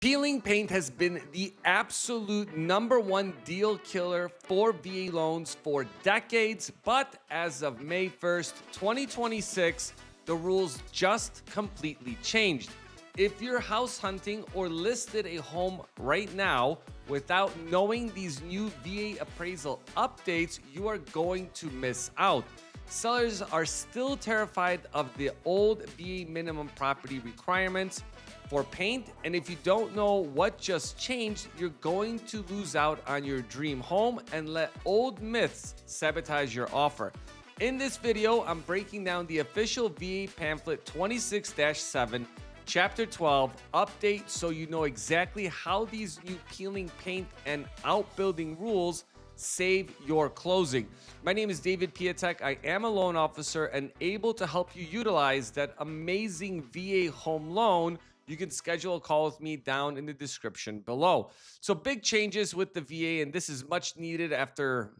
Peeling paint has been the absolute #1 deal killer for VA loans for decades, but as of May 1st, 2026, the rules just completely changed. If you're house hunting or listed a home right now without knowing these new VA appraisal updates, you are going to miss out. Sellers are still terrified of the old VA minimum property requirements for paint, and if you don't know what just changed, you're going to lose out on your dream home and let old myths sabotage your offer. In this video, I'm breaking down the official VA Pamphlet 26-7 Chapter 12 update so you know exactly how these new peeling paint and outbuilding rules save your closing. My name is David Piatek. I am a loan officer and able to help you utilize that amazing VA home loan. You can schedule a call with me down in the description below. So big changes with the VA, and this is much needed after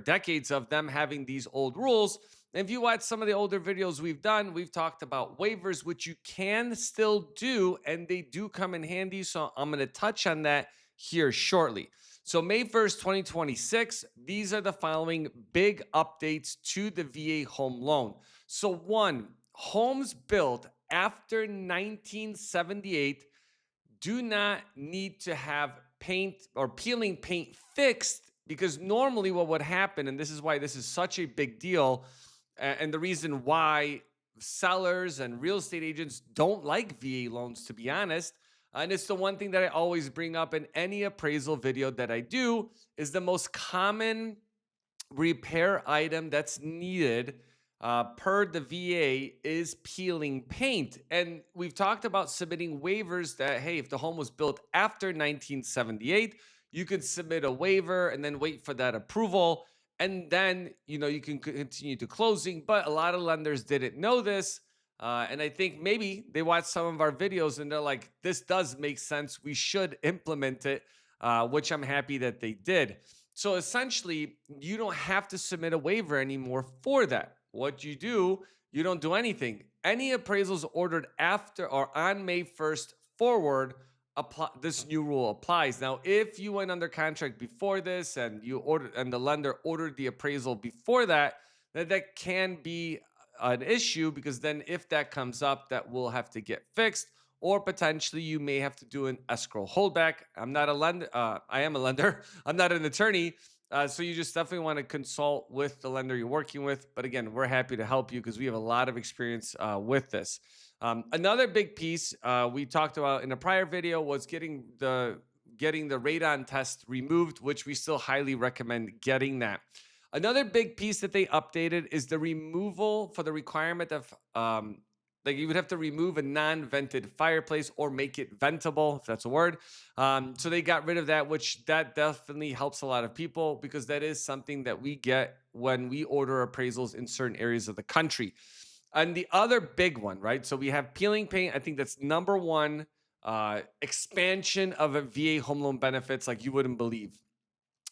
decades of them having these old rules. And if you watch some of the older videos we've done, we've talked about waivers, which you can still do, and they do come in handy. So I'm going to touch on that here shortly. So May 1st, 2026, these are the following big updates to the VA home loan. So one, homes built after 1978 do not need to have paint or peeling paint fixed, because normally what would happen, and this is why this is such a big deal, and the reason why sellers and real estate agents don't like VA loans, to be honest, and it's the one thing that I always bring up in any appraisal video that I do, is the most common repair item that's needed per the VA is peeling paint. And we've talked about submitting waivers that, hey, if the home was built after 1978, you could submit a waiver and then wait for that approval. And then, you can continue to closing. But a lot of lenders didn't know this. And I think maybe they watched some of our videos and they're like, this does make sense. We should implement it, which I'm happy that they did. So essentially, you don't have to submit a waiver anymore for that. What you do, you don't do anything. Any appraisals ordered after or on May 1st forward, this new rule applies. Now, if you went under contract before this and the lender ordered the appraisal before that, that can be an issue, because then if that comes up, that will have to get fixed, or potentially you may have to do an escrow holdback. I'm not a lender. I am a lender. I'm not an attorney. So you just definitely want to consult with the lender you're working with. But again, we're happy to help you because we have a lot of experience with this. Another big piece we talked about in a prior video was getting the radon test removed, which we still highly recommend getting that. Another big piece that they updated is the removal for the requirement of like you would have to remove a non-vented fireplace or make it ventable, if that's a word. So they got rid of that, which that definitely helps a lot of people, because that is something that we get when we order appraisals in certain areas of the country. And the other big one, right? So we have peeling paint. I think that's #1 expansion of a VA home loan benefits like you wouldn't believe.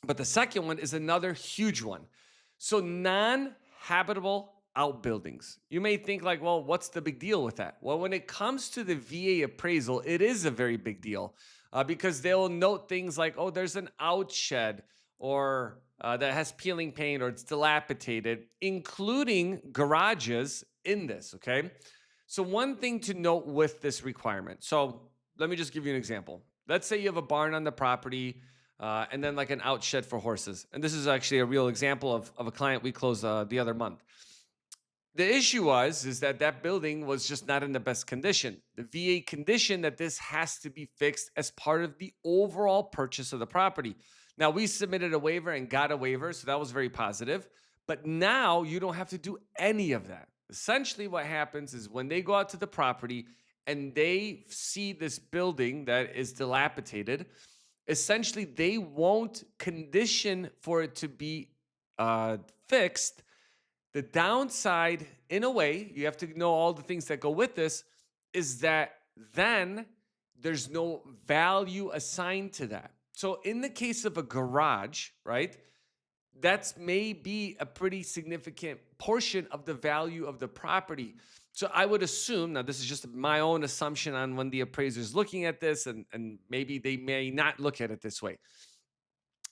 But the second one is another huge one. So non-habitable outbuildings. You may think like, well, what's the big deal with that? Well, when it comes to the VA appraisal, it is a very big deal because they'll note things like, oh, there's an outshed or that has peeling paint or it's dilapidated, including garages in this, okay? So one thing to note with this requirement. So let me just give you an example. Let's say you have a barn on the property and then like an outshed for horses. And this is actually a real example of a client we closed the other month. The issue is that building was just not in the best condition. The VA conditioned that this has to be fixed as part of the overall purchase of the property. Now, we submitted a waiver and got a waiver, so that was very positive. But now you don't have to do any of that. Essentially, what happens is when they go out to the property and they see this building that is dilapidated, essentially they won't condition for it to be fixed. The downside, in a way, you have to know all the things that go with this, is that then there's no value assigned to that. So in the case of a garage, right, that's maybe a pretty significant portion of the value of the property. So I would assume, now this is just my own assumption on when the appraiser is looking at this, and maybe they may not look at it this way.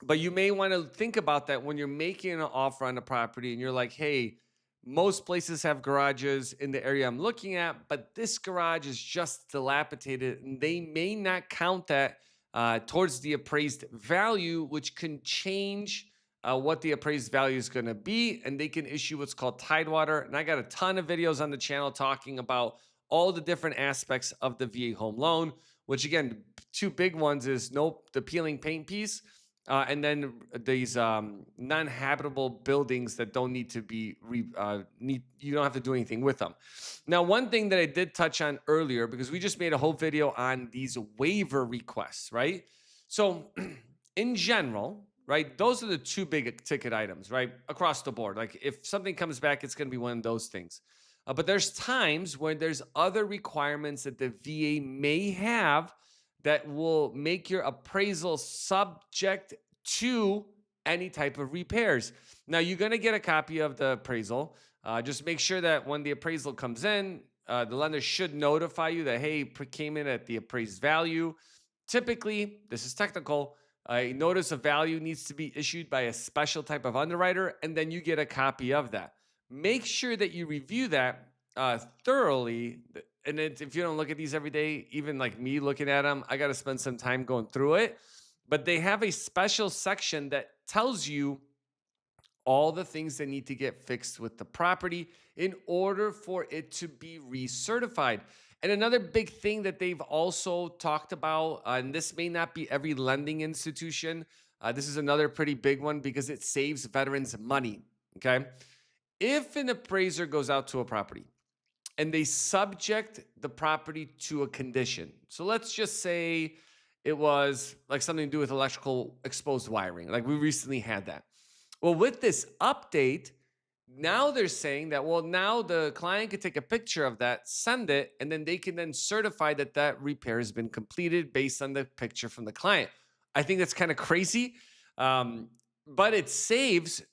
But you may want to think about that when you're making an offer on a property and you're like, hey, most places have garages in the area I'm looking at, but this garage is just dilapidated, and they may not count that towards the appraised value, which can change what the appraised value is going to be. And they can issue what's called Tidewater. And I got a ton of videos on the channel talking about all the different aspects of the VA home loan, which again, two big ones is the peeling paint piece, and then these non-habitable buildings that don't need to be you don't have to do anything with them. Now, one thing that I did touch on earlier, because we just made a whole video on these waiver requests, right? So in general, right, those are the two big ticket items, right, across the board. Like if something comes back, it's going to be one of those things. But there's times where there's other requirements that the VA may have that will make your appraisal subject to any type of repairs. Now, you're going to get a copy of the appraisal. Just make sure that when the appraisal comes in, the lender should notify you that, hey, came in at the appraised value. Typically, this is technical, a notice of value needs to be issued by a special type of underwriter, and then you get a copy of that. Make sure that you review that thoroughly. And if you don't look at these every day, even like me looking at them, I got to spend some time going through it. But they have a special section that tells you all the things that need to get fixed with the property in order for it to be recertified. And another big thing that they've also talked about, and this may not be every lending institution, this is another pretty big one because it saves veterans money. Okay. If an appraiser goes out to a property and they subject the property to a condition, so let's just say it was like something to do with electrical exposed wiring, like we recently had that. Well, with this update, now they're saying that, well, now the client could take a picture of that, send it, and then they can then certify that that repair has been completed based on the picture from the client. I think that's kind of crazy, but it saves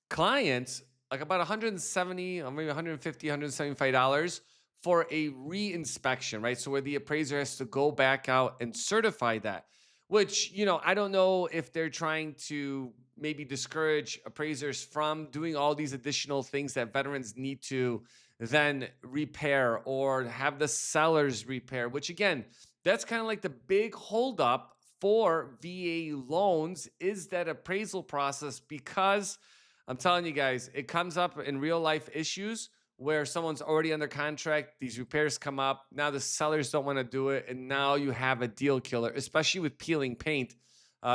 clients like about 170 or maybe 150, $175 for a re-inspection, right? So where the appraiser has to go back out and certify that, which, I don't know if they're trying to maybe discourage appraisers from doing all these additional things that veterans need to then repair or have the sellers repair, which again, that's kind of like the big holdup for VA loans is that appraisal process, because I'm telling you guys, it comes up in real life issues where someone's already under contract, these repairs come up, now the sellers don't want to do it, and now you have a deal killer, especially with peeling paint.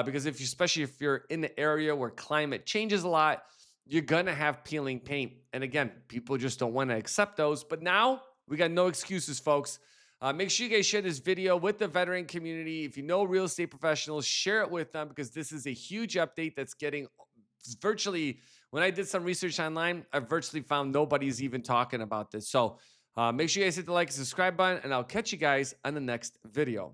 Because especially if you're in the area where climate changes a lot, you're gonna have peeling paint. And again, people just don't want to accept those. But now we got no excuses, folks. Make sure you guys share this video with the veteran community. If you know real estate professionals, share it with them because this is a huge update that's getting virtually, when I did some research online, I virtually found nobody's even talking about this. So make sure you guys hit the like and subscribe button, and I'll catch you guys on the next video.